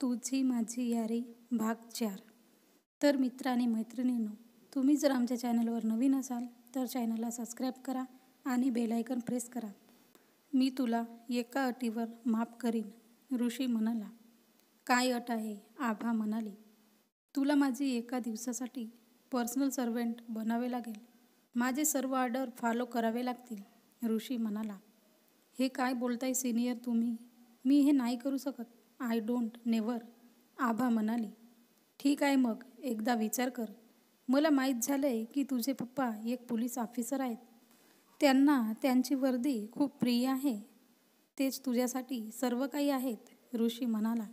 तुझी माझी यारी भाग 4. तर मित्र आणि मैत्रिणींनो, तुम्ही जर आमच्या चॅनलवर नवीन असाल तर चॅनलला सबस्क्राईब करा आणि बेल आयकॉन प्रेस करा. मी तुला एका अटीवर माफ करीन, ऋषी म्हणाला. काय अट आहे? आभा म्हणाली. तुला माझी एका दिवसासाठी पर्सनल सर्व्हंट बनावे लागेल. माझे सर्व ऑर्डर फॉलो करावे लागतील, ऋषी म्हणाला. हे काय बोलताय सिनियर तुम्ही? मी हे नाही करू शकत. आय डोंट नेव्हर, आभा म्हणाली. ठीक आहे मग, एकदा विचार कर. मला माहीत झालंय की तुझे पप्पा एक पोलीस ऑफिसर आहेत. त्यांना त्यांची वर्दी खूप प्रिय आहे. तेच तुझ्यासाठी सर्व काही आहेत, ऋषी म्हणाला.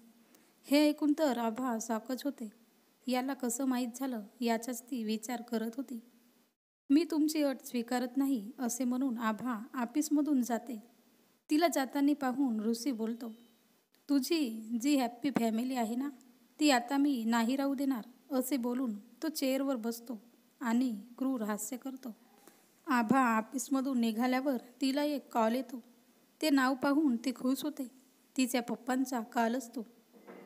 हे ऐकून तर आभा शॉकच होते. याला कसं माहीत झालं याचाच ती विचार करत होती. मी तुमची अट स्वीकारत नाही असे म्हणून आभा ऑफिसमधून जाते. तिला जाताना पाहून ऋषी बोलतो. तुझी जी हॅप्पी फॅमिली आहे ना, ती आता मी नाही राहू देणार, असे बोलून तो चेअरवर बसतो आणि क्रूर हास्य करतो. आभा ऑफिसमधून निघाल्यावर तिला एक कॉल येतो. ते नाव पाहून ती खुश होते. तिच्या पप्पांचा कॉल असतो.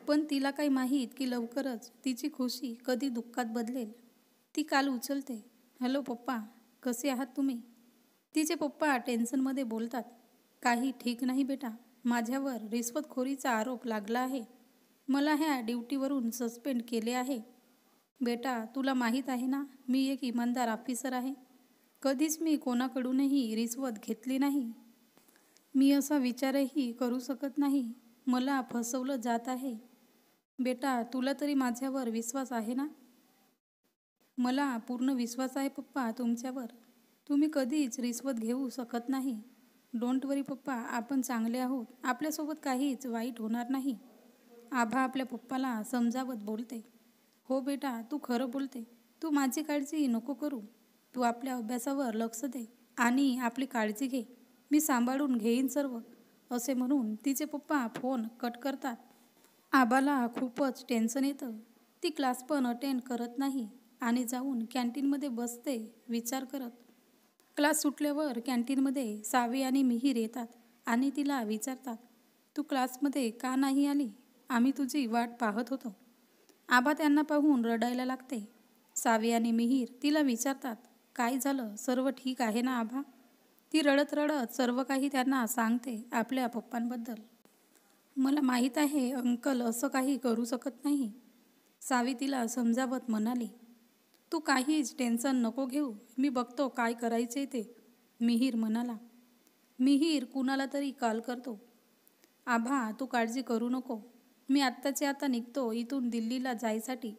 पण तिला काही माहीत की लवकरच तिची खुशी कधी दुःखात बदलेल. ती कॉल उचलते. हॅलो पप्पा, कसे आहात तुम्ही? तिचे पप्पा टेन्शनमध्ये बोलतात. काही ठीक नाही बेटा, माझ्यावर रिश्वतखोरीचा आरोप लागला आहे. मला ह्या ड्युटीवरून सस्पेंड केले आहे. बेटा, तुला माहीत आहे ना, मी एक इमानदार ऑफिसर आहे. कधीच मी कोणाकडूनही रिश्वत घेतली नाही. मी असा विचारही करू शकत नाही. मला फसवलं जात आहे. बेटा, तुला तरी माझ्यावर विश्वास आहे ना? मला पूर्ण विश्वास आहे पप्पा तुमच्यावर. तुम्ही कधीच रिश्वत घेऊ शकत नाही. डोंट वरी पप्पा, आपण चांगले आहोत. आपल्यासोबत काहीच वाईट होणार नाही, आभा आपल्या पप्पाला समजावत बोलते. हो बेटा, तू खरं बोलते. तू माझी काळजी नको करू. तू आपल्या अभ्यासावर लक्ष दे आणि आपली काळजी घे. मी सांभाळून घेईन सर्व, असे म्हणून तिचे पप्पा फोन कट करतात. आबाला खूपच टेन्शन येतं. ती क्लास पण अटेंड करत नाही आणि जाऊन कॅन्टीनमध्ये बसते विचार करत. क्लास सुटल्यावर कॅन्टीनमध्ये सावी आणि मिहीर येतात आणि तिला विचारतात. तू क्लासमध्ये का नाही आली? आम्ही तुझी वाट पाहत होतो. आभा त्यांना पाहून रडायला लागते. सावी आणि मिहीर तिला विचारतात. काय झालं? सर्व ठीक आहे ना आभा? ती रडत रडत सर्व काही त्यांना सांगते आपल्या पप्पांबद्दल. मला माहीत आहे अंकल असं काही करू शकत नाही, सावी तिला समजावत म्हणाली. तू काहीच टेन्शन नको घेऊ, मी बघतो काय करायचे ते, मिहीर म्हणाला. मिहीर कुणाला तरी कॉल करतो. आभा, तू काळजी करू नको. मी आत्ताच्या आता निघतो इथून दिल्लीला जायसाठी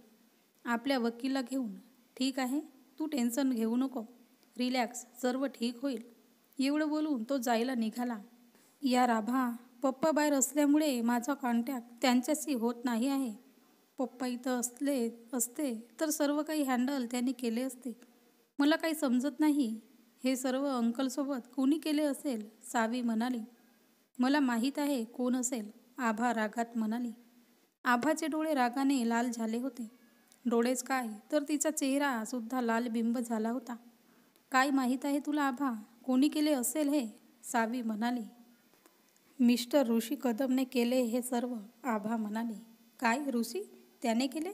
आपल्या वकीलला घेऊन. ठीक आहे, तू टेन्शन घेऊ नको. रिलॅक्स, सर्व ठीक होईल. एवढं बोलून तो जायला निघाला. यार आभा, पप्पा बाहेर असल्यामुळे माझा कॉन्टॅक्ट त्यांच्याशी होत नाही आहे. पप्पा इथं असते तर सर्व काही हँडल त्यांनी केले असते. मला काही समजत नाही. हे सर्व अंकलसोबत कोणी केले असेल, सावी म्हणाली. मला माहीत आहे कोण असेल, आभा रागात म्हणाली. आभाचे डोळे रागाने लाल झाले होते. डोळेच काय तर तिचा चेहरा सुद्धा लाल बिंब झाला होता. काय माहीत आहे तुला आभा, कोणी केले असेल हे, सावी म्हणाली. मिस्टर ऋषी कदमने केले हे सर्व, आभा म्हणाली. काय ऋषी? त्याने केले?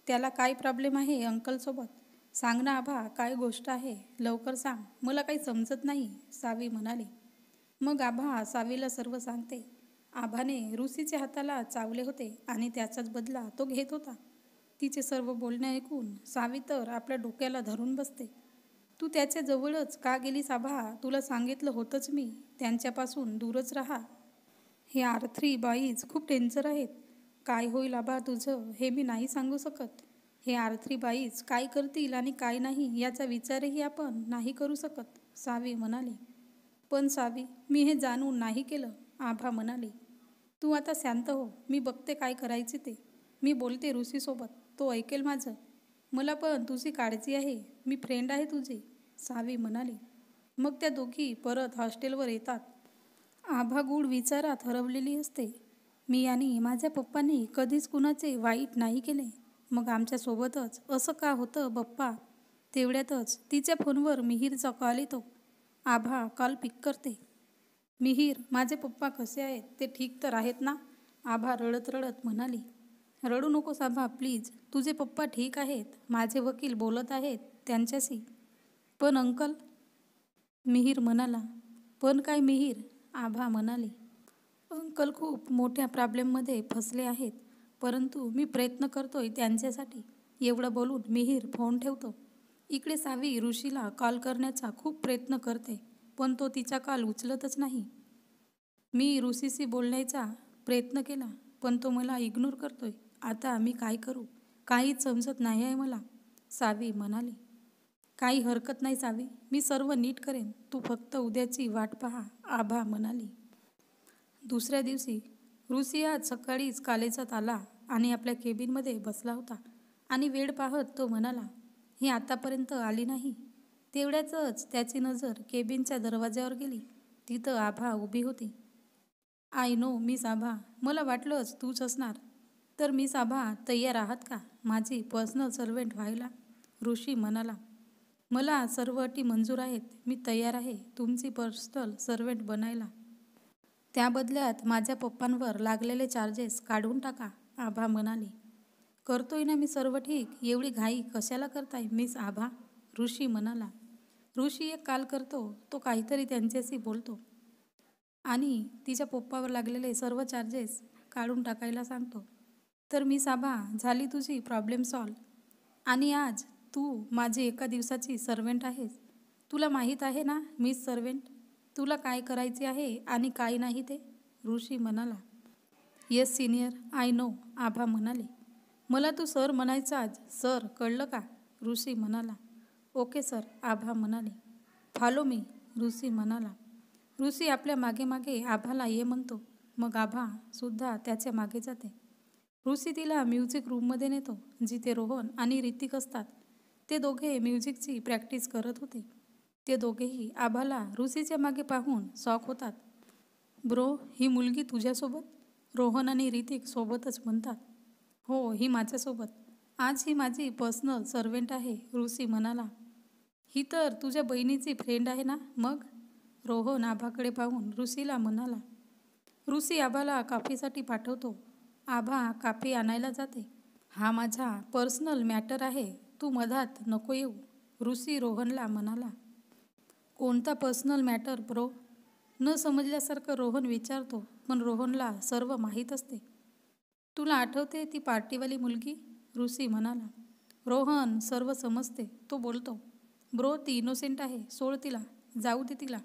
त्याला काय प्रॉब्लेम आहे अंकलसोबत? सांग ना आभा, काय गोष्ट आहे? लवकर सांग, मला काही समजत नाही, सावी म्हणाली. मग आभा सावीला सर्व सांगते. आभाने ऋषीच्या हाताला चावले होते आणि त्याचाच बदला तो घेत होता. तिचे सर्व बोलणे ऐकून सावी तर आपल्या डोक्याला धरून बसते. तू त्याच्या जवळच का गेलीस आभा? तुला सांगितलं होतंच मी, त्यांच्यापासून दूरच राहा. हे आरथ्री बाईज खूप डेंजर आहेत. काय होईल आबा तुझं हे मी नाही सांगू शकत. हे आरथ्री बाईज काय करतील आणि काय नाही याचा विचारही आपण नाही करू शकत, सावी म्हणाली. पण सावी, मी हे जाणून नाही केलं, आभा म्हणाली. तू आता शांत हो, मी बघते काय करायचे ते. मी बोलते ऋषीसोबत, तो ऐकेल माझं. मला पण तुझी काळजी आहे, मी फ्रेंड आहे तुझी, सावी म्हणाली. मग त्या दोघी परत हॉस्टेलवर येतात. आभा गूढ विचारात हरवलेली असते. मी आणि माझ्या पप्पांनी कधीच कुणाचे वाईट नाही केले. मग आमच्यासोबतच असं का होतं बप्पा? तेवढ्यातच तिच्या फोनवर मिहीरचा कॉल येतो. आभा कॉल पिक करते. मिहीर, माझे पप्पा कसे आहेत? ते ठीक तर आहेत ना? आभा रडत रडत म्हणाली. रडू नकोस आभा प्लीज. तुझे पप्पा ठीक आहेत. माझे वकील बोलत आहेत त्यांच्याशी. पण अंकल, मिहीर म्हणाला. पण काय मिहीर? आभा म्हणाली. अंकल खूप मोठ्या प्रॉब्लेममध्ये फसले आहेत, परंतु मी प्रयत्न करतोय त्यांच्यासाठी. एवढं बोलून मिहीर फोन ठेवतो. इकडे सावी ऋषीला कॉल करण्याचा खूप प्रयत्न करते, पण तो तिचा कॉल उचलतच नाही. मी ऋषीशी बोलण्याचा प्रयत्न केला, पण तो मला इग्नोर करतोय. आता मी काय करू? काहीच समजत नाही आहे मला, सावी म्हणाली. काही हरकत नाही सावी, मी सर्व नीट करेन. तू फक्त उद्याची वाट पहा, आभा म्हणाली. दुसऱ्या दिवशी ऋषी आज सकाळीच कॉलेजात आला आणि आपल्या केबिनमध्ये बसला होता आणि वेळ पाहत तो म्हणाला, ही आतापर्यंत आली नाही. तेवढ्यातच त्याची नजर केबिनच्या दरवाज्यावर गेली. तिथं आभा उभी होती. आय नो मिस आभा, मला वाटलंच तूच असणार. तर मिस आभा तयार आहात का माझी पर्सनल सर्वेंट व्हायला? ऋषी म्हणाला. मला सर्व अटी मंजूर आहेत. मी तयार आहे तुमची पर्सनल सर्वेंट बनायला. त्या बदल्यात माझ्या पप्पांवर लागलेले चार्जेस काढून टाका, आभा म्हणाली. करतोय ना मी सर्व ठीक. एवढी घाई कशाला करताय मिस आभा? ऋषी म्हणाला. ऋषी एक कॉल करतो. तो काहीतरी त्यांच्याशी बोलतो आणि तिच्या पप्पावर लागलेले सर्व चार्जेस काढून टाकायला सांगतो. तर मिस आभा, झाली तुझी प्रॉब्लेम सॉल्व. आणि आज तू माझी एका दिवसाची सर्वेंट आहेस. तुला माहीत आहे ना मिस सर्वेंट, तुला काय करायचे आहे आणि काय नाही ते? ऋषी म्हणाला. येस सिनियर, आय नो, आभा म्हणाले. मला तू सर म्हणायचं आज. सर, कळलं का? ऋषी म्हणाला. ओके सर, आभा म्हणाले. फॉलो मी, ऋषी म्हणाला. ऋषी आपल्या मागे मागे आभाला ये म्हणतो. मग आभा सुद्धा त्याच्या मागे जाते. ऋषी तिला म्युझिक रूममध्ये नेतो, जिथे रोहन आणि ऋतिक असतात. ते दोघे म्युझिकची प्रॅक्टिस करत होते. ते दोघेही आभाला ऋषीच्या मागे पाहून शॉक होतात. ब्रो, ही मुलगी तुझ्यासोबत? रोहन आणि ऋतिक सोबतच म्हणतात. हो, ही माझ्यासोबत. आज ही माझी पर्सनल सर्वेंट आहे, ऋषी म्हणाला. ही तर तुझ्या बहिणीची फ्रेंड आहे ना मग? रोहन आभाकडे पाहून ऋषीला म्हणाला. ऋषी आभाला कॉफीसाठी पाठवतो. आभा कॉफी आणायला जाते. हा माझा पर्सनल मॅटर आहे, तू मधात नको येऊ, ऋषी रोहनला म्हणाला. कोणता पर्सनल मॅटर ब्रो? न समजल्यासारखं रोहन विचारतो, पण रोहनला सर्व माहीत असते. तुला आठवते ती पार्टीवाली मुलगी? ऋषी म्हणाला. रोहन सर्व समजते. तो बोलतो. ब्रो, ती इनोसेंट आहे, सोड तिला, जाऊ दे तिला.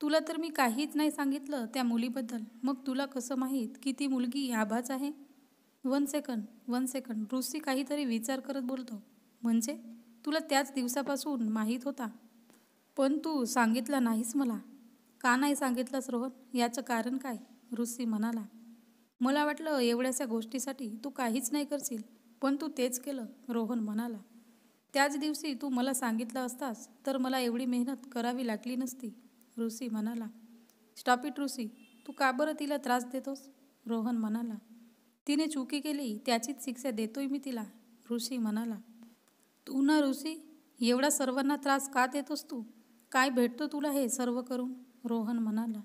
तुला तर मी काहीच नाही सांगितलं त्या मुलीबद्दल. मग तुला कसं माहीत की ती मुलगी आभाच आहे? वन सेकंड, ऋषी काहीतरी विचार करत बोलतो. म्हणजे तुला त्याच दिवसापासून माहीत होता, पण तू सांगितलं नाहीस मला. का नाही सांगितलंस रोहन? याचं कारण काय? ऋषी म्हणाला. मला वाटलं एवढ्याशा गोष्टीसाठी तू काहीच नाही करशील, पण तू तेच केलं, रोहन म्हणाला. त्याच दिवशी तू मला सांगितलं असतास तर मला एवढी मेहनत करावी लागली नसती, ऋषी म्हणाला. स्टॉप इट ऋषी, तू का बरं तिला त्रास देतोस? रोहन म्हणाला. तिने चुकी केली त्याचीच शिक्षा देतोय मी तिला, ऋषी म्हणाला. तू ना ऋषी, एवढा सर्वांना त्रास का देतोस तू? काय भेटतो तुला हे सर्व करून? रोहन म्हणाला.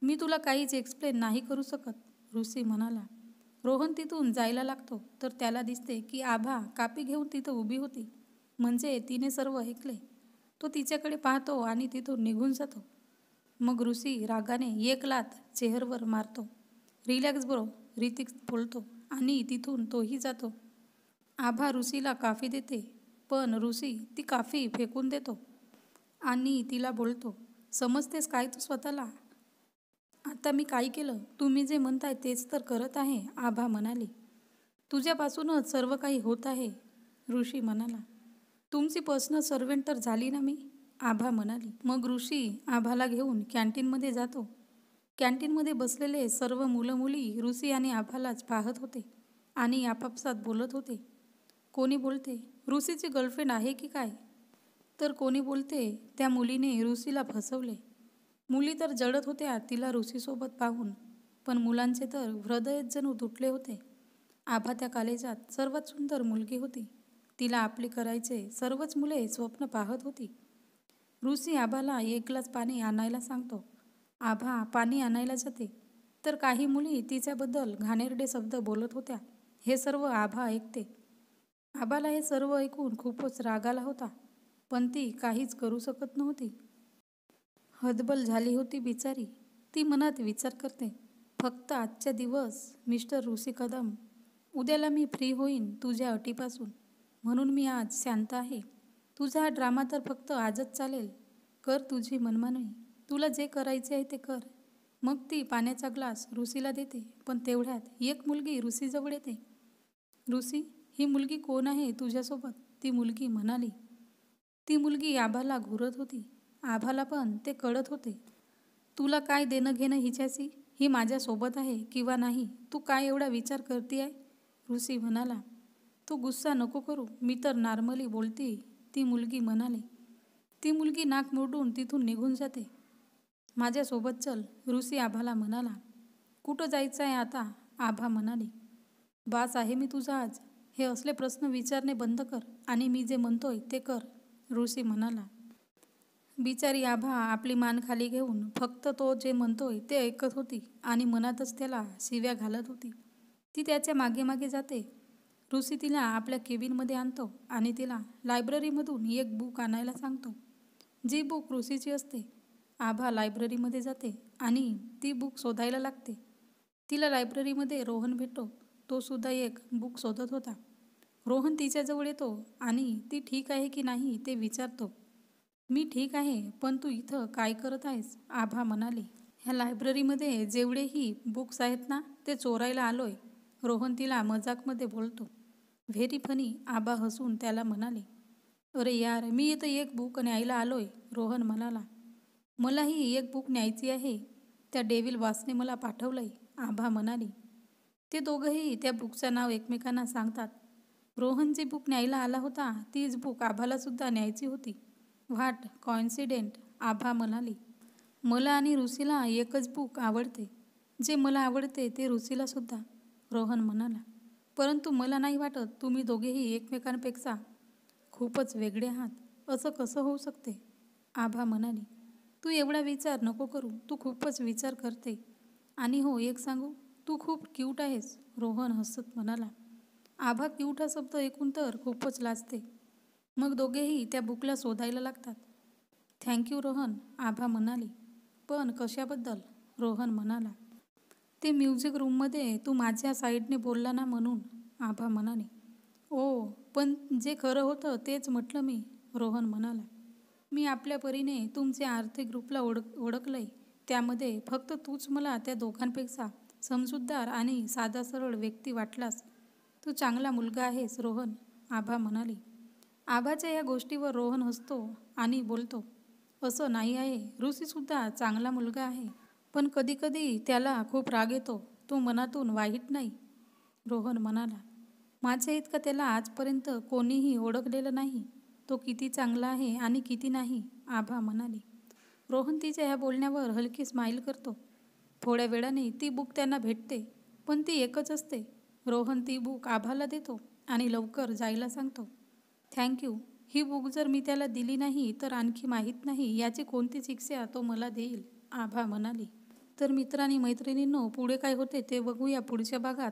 मी तुला काहीच एक्सप्लेन नाही करू शकत, ऋषी म्हणाला. रोहन तिथून जायला लागतो तर त्याला दिसते की आभा कापी घेऊन तिथं उभी होती. म्हणजे तिने सर्व ऐकले. तो तिच्याकडे पाहतो आणि तिथून निघून जातो. मग ऋषी रागाने एक लाथ चेहऱ्यावर मारतो. रिलॅक्स ब्रो, ऋतिक बोलतो आणि तिथून तोही जातो. आभा ऋषीला कॉफी देते, पण ऋषी ती कॉफी फेकून देतो आणि तिला बोलतो. समजतेस काय तू स्वतःला? आता मी काय केलं? तुम्ही जे म्हणताय तेच तर करत आहे, आभा म्हणाली. तुझ्यापासूनच सर्व काही होत आहे, ऋषी म्हणाला. तुमची पर्सनल सर्वेंट तर झाली ना मी, आभा म्हणाली. मग ऋषी आभाला घेऊन कॅन्टीनमध्ये जातो. कॅन्टीनमध्ये बसलेले सर्व मुलं मुली ऋषी आणि आभालाच पाहत होते आणि आपापसात बोलत होते. कोणी बोलते ऋषीची गर्लफ्रेंड आहे की काय, तर कोणी बोलते त्या मुलीने ऋषीला फसवले. मुली तर जळत होत्या तिला ऋषीसोबत पाहून, पण मुलांचे तर हृदयच जणू तुटले होते. आभा त्या कॉलेजात सर्वात सुंदर मुलगी होती. तिला आपले करायचे सर्वच मुले स्वप्न पाहत होती. ऋषी आभाला एक ग्लास पाणी आणायला सांगतो. आभा पाणी आणायला जाते तर काही मुली तिच्याबद्दल घाणेरडे शब्द बोलत होत्या. हे सर्व आभा ऐकते. आभाला हे सर्व ऐकून खूपच राग आला होता, पण ती काहीच करू शकत नव्हती. हतबल झाली होती बिचारी. ती मनात विचार करते, फक्त आजच्या दिवस मिस्टर ऋषी कदम, उद्याला मी फ्री होईन तुझ्या अटीपासून, म्हणून मी आज शांत आहे. तुझा हा ड्रामा तर फक्त आजच चालेल. कर तुझी मनमानी, तुला जे करायचे आहे ते कर. मग ती पाण्याचा ग्लास ऋषीला देते, पण तेवढ्यात एक मुलगी ऋषीजवळ येते. ऋषी, ही मुलगी कोण आहे तुझ्यासोबत? ती मुलगी म्हणाली. ती मुलगी आभाला घुरत होती. आभाला पण ते कळत होते. तुला काय देणं घेणं हिच्याशी? ही माझ्यासोबत आहे किंवा नाही, तू काय एवढा विचार करते आहे? ऋषी म्हणाला. तू गुस्सा नको करू, मी तर नॉर्मली बोलते, ती मुलगी म्हणाली. ती मुलगी नाक मुरडून तिथून निघून जाते. माझ्यासोबत चल, ऋषी आभाला म्हणाला. कुठं जायचं आहे आता? आभा म्हणाली. बास आहे मी तुझा आज. हे असले प्रश्न विचारणे बंद कर आणि मी जे म्हणतोय ते कर, ऋषी म्हणाला. बिचारी आभा आपली मान खाली घेऊन फक्त तो जे म्हणतोय ते ऐकत होती आणि मनातच त्याला शिव्या घालत होती. ती त्याच्या मागे मागे जाते. ऋषी तिला आपल्या केबिनमध्ये आणतो आणि तिला लायब्ररीमधून एक बुक आणायला सांगतो, जी बुक ऋषीची असते. आभा लायब्ररीमध्ये जाते आणि ती बुक शोधायला लागते. तिला लायब्ररीमध्ये रोहन भेटतो. तो सुद्धा एक बुक शोधत होता. रोहन तिच्याजवळ येतो आणि ती ठीक आहे की नाही ते विचारतो. मी ठीक आहे, पण तू इथं काय करत आहेस? आभा म्हणाली. ह्या लायब्ररीमध्ये जेवढेही बुक्स आहेत ना, ते चोरायला आलोय, रोहन तिला मजाकमध्ये बोलतो. व्हेरी फनी, आभा हसून त्याला म्हणाले. अरे यार, मी इथं एक बुक न्यायला आलोय, रोहन म्हणाला. मलाही एक बुक न्यायची आहे, त्या डेव्हिल बॉसने मला पाठवलंय, आभा म्हणाली. ते दोघंही त्या बुकचं नाव एकमेकांना सांगतात. रोहन जी बुक न्यायला आला होता तीच बुक आभाला सुद्धा न्यायची होती. व्हॉट कॉइन्सिडेंट, आभा म्हणाली. मला आणि ऋषीला एकच बुक आवडते. जे मला आवडते ते ऋषीला सुद्धा, रोहन म्हणाला. परंतु मला नाही वाटत तुम्ही दोघेही एकमेकांपेक्षा खूपच वेगळे आहात. असं कसं होऊ शकते? आभा म्हणाली. तू एवढा विचार नको करू, तू खूपच विचार करते. आणि हो, एक सांगू, तू खूप क्यूट आहेस, रोहन हसत म्हणाला. आभा क्यूट हा शब्द ऐकून तर खूपच लाजते. मग दोघेही त्या बुकला शोधायला लागतात. थँक्यू रोहन, आभा म्हणाली. पण कशाबद्दल? रोहन म्हणाला. ते म्युझिक रूममध्ये तू माझ्या साईडने बोलला ना म्हणून, आभा म्हणाली. ओ, पण जे खरं होतं तेच म्हटलं मी, रोहन म्हणाला. मी आपल्या परीने तुमच्या आर्थिक ग्रुपला ओळखलंय. त्यामध्ये फक्त तूच मला त्या दोघांपेक्षा समजूतदार आणि साधा सरळ व्यक्ती वाटलास. तू चांगला मुलगा आहेस रोहन, आभा म्हणाली. आभाच्या या गोष्टीवर रोहन हसतो आणि बोलतो. असं नाही आहे, ऋषीसुद्धा चांगला मुलगा आहे, पण कधी कधी त्याला खूप राग येतो. तो मनातून वाईट नाही, रोहन म्हणाला. माझ्या इतका त्याला आजपर्यंत कोणीही ओळखलेलं नाही. तो किती चांगला आहे आणि किती नाही, आभा म्हणाली. रोहन तिच्या ह्या बोलण्यावर हलकी स्माईल करतो. थोड्या वेळाने ती बुक त्यांना भेटते, पण ती एकच असते. रोहन ती बुक आभाला देतो आणि लवकर जायला सांगतो. थँक्यू. ही बुक जर मी त्याला दिली नाही तर आणखी माहीत नाही याची कोणती शिक्षा तो मला देईल, आभा म्हणाली. तर मित्रांनी मैत्रिणींनो, पुढे काय होते ते बघूया पुढच्या भागात.